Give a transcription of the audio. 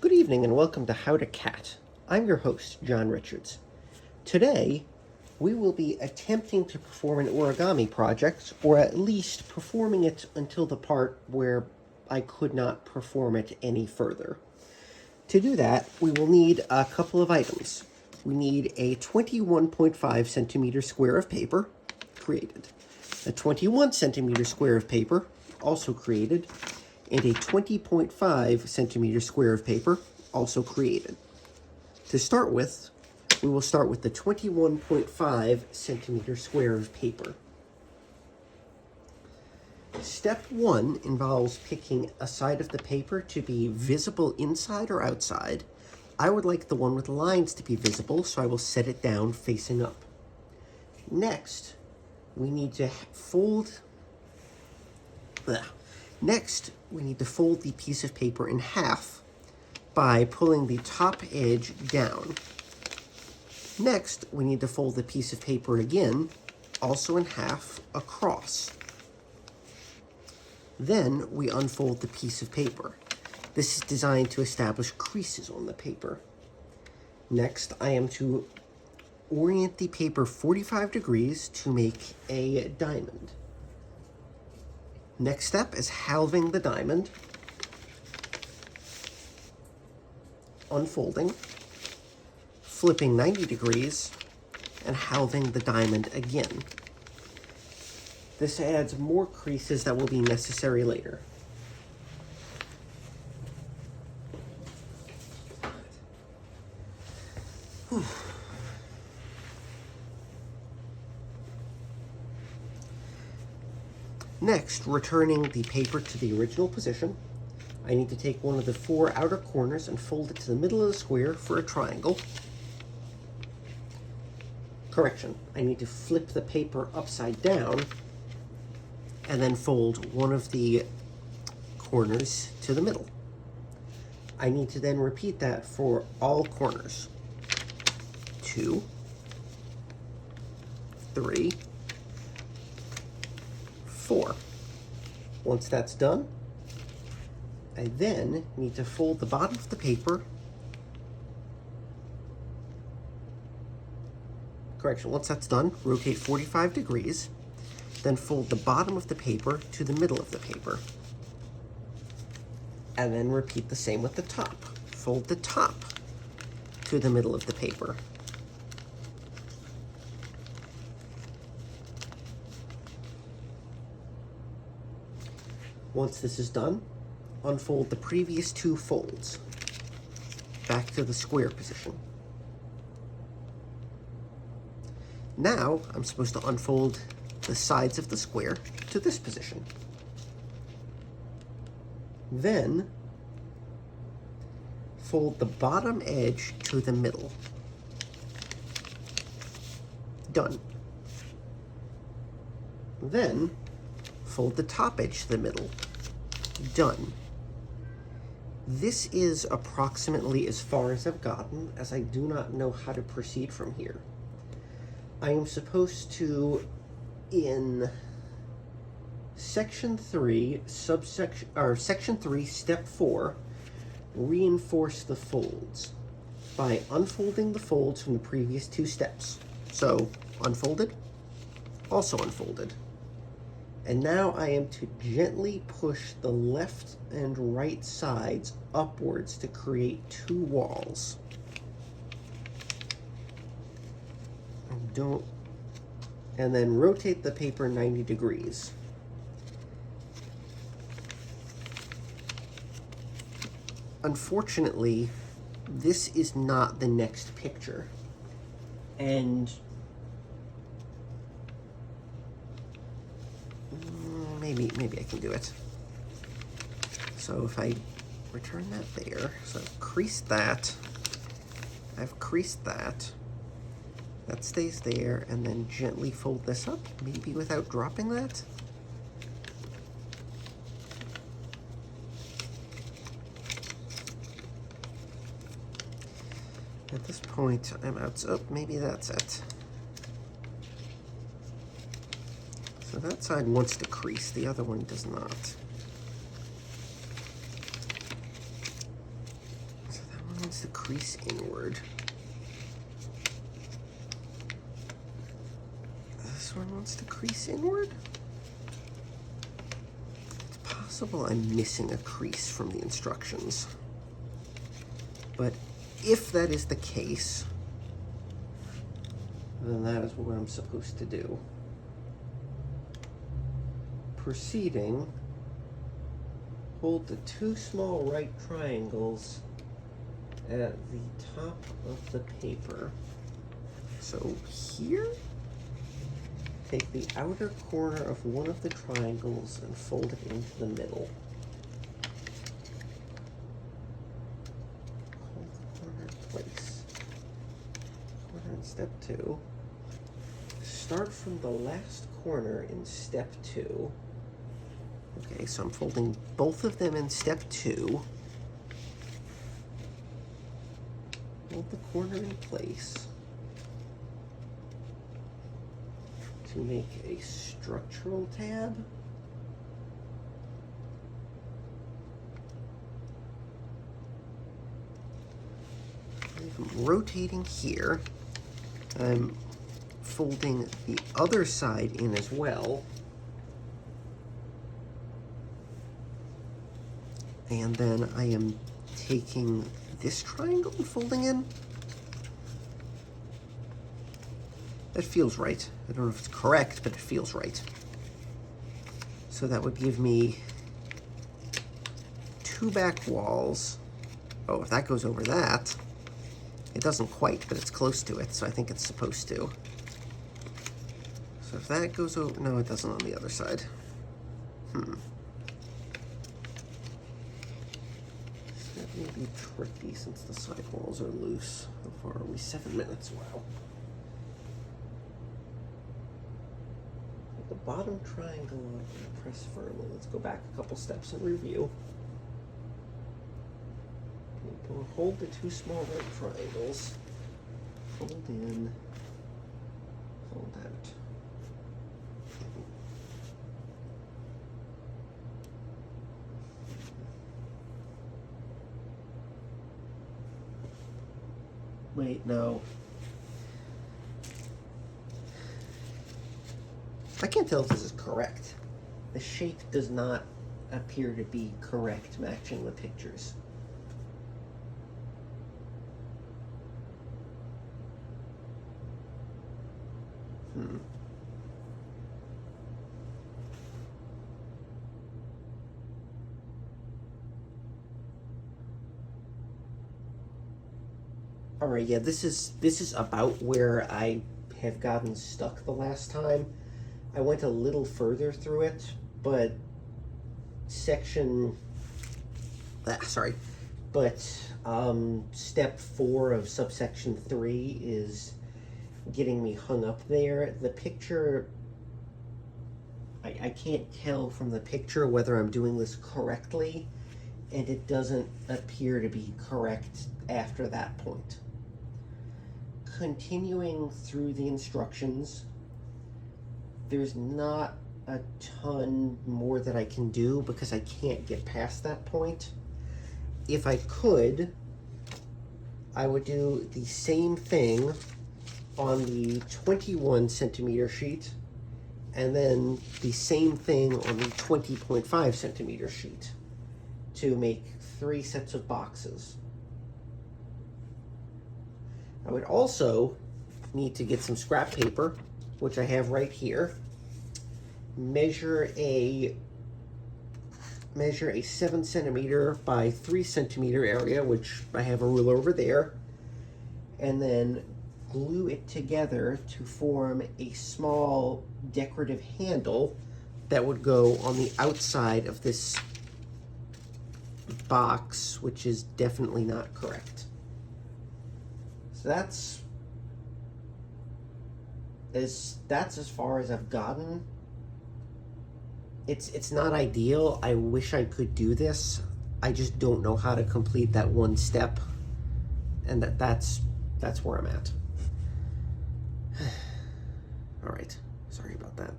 Good evening and welcome to How to Cat. I'm your host, John Richards. Today, we will be attempting to perform an origami project, or at least performing it until the part where I could not perform it any further. To do that, we will need a couple of items. We need a 21.5 centimeter square of paper, created. A 21 centimeter square of paper, also created. And a 20.5 centimeter square of paper, also created. To start with, we will start with the 21.5 centimeter square of paper. Step 1 involves picking a side of the paper to be visible inside or outside. I would like the one with lines to be visible, so I will set it down facing up. Next, we need to fold the piece of paper in half by pulling the top edge down. Next, we need to fold the piece of paper again, also in half, across. Then we unfold the piece of paper. This is designed to establish creases on the paper. Next, I am to orient the paper 45 degrees to make a diamond. Next step is halving the diamond, unfolding, flipping 90 degrees, and halving the diamond again. This adds more creases that will be necessary later. Next, returning the paper to the original position, I need to take one of the 4 outer corners and fold it to the middle of the square for a triangle. Correction, I need to flip the paper upside down and then fold one of the corners to the middle. I need to then repeat that for all corners. 2, 3, 4. Once that's done, I then need to fold the bottom of the paper. Correction, once that's done, rotate 45 degrees, then fold the bottom of the paper to the middle of the paper. And then repeat the same with the top. Fold the top to the middle of the paper. Once this is done, unfold the previous 2 folds back to the square position. Now, I'm supposed to unfold the sides of the square to this position. Then, fold the bottom edge to the middle. Done. Then, fold the top edge to the middle. Done. This is approximately as far as I've gotten, as I do not know how to proceed from here. I am supposed to, in section 3, section 3, step 4, reinforce the folds by unfolding the folds from the previous 2 steps. So, unfolded, also unfolded. And now I am to gently push the left and right sides upwards to create 2 walls. And then rotate the paper 90 degrees. Unfortunately, this is not the next picture. And maybe I can do it. So if I return that there, so I've creased that, that stays there, and then gently fold this up, maybe without dropping that. At this point, I'm out, oh, maybe that's it. So that side wants to crease, the other one does not. So wants to crease inward. This one wants to crease inward. It's possible I'm missing a crease from the instructions. But if that is the case, then that is what I'm supposed to do. Proceeding, hold the two small right triangles at the top of the paper. So here, take the outer corner of one of the triangles and fold it into the middle. Hold the corner in place. Corner in step 2. Start from the last corner in step 2. Okay, so I'm folding both of them in step 2. Hold the corner in place to make a structural tab. I'm rotating here. I'm folding the other side in as well. And then I am taking this triangle and folding in. That feels right. I don't know if it's correct, but it feels right. So that would give me 2 back walls. Oh, if that goes over that, it doesn't quite, but it's close to it, so I think it's supposed to. So if that goes over, no, it doesn't on the other side. That may be tricky since the side walls are loose. How far are we? 7 minutes, wow. The bottom triangle and press firmly. Let's go back a couple steps and review. Okay, hold the 2 small right triangles. Fold in, fold out. Wait, no. I can't tell if this is correct. The shape does not appear to be correct, matching the pictures. All right, yeah, this is about where I have gotten stuck the last time. I went a little further through it, but step 4 of subsection 3 is getting me hung up there. The picture, I can't tell from the picture whether I'm doing this correctly, and it doesn't appear to be correct after that point. Continuing through the instructions, there's not a ton more that I can do because I can't get past that point. If I could, I would do the same thing on the 21 centimeter sheet and then the same thing on the 20.5 centimeter sheet to make 3 sets of boxes. I would also need to get some scrap paper, which I have right here. Measure a 7 centimeter by 3 centimeter area, which I have a ruler over there, and then glue it together to form a small decorative handle that would go on the outside of this box, which is definitely not correct. So that's as far as I've gotten. It's not ideal. I wish I could do this. I just don't know how to complete that one step, and that's where I'm at. All right, sorry about that.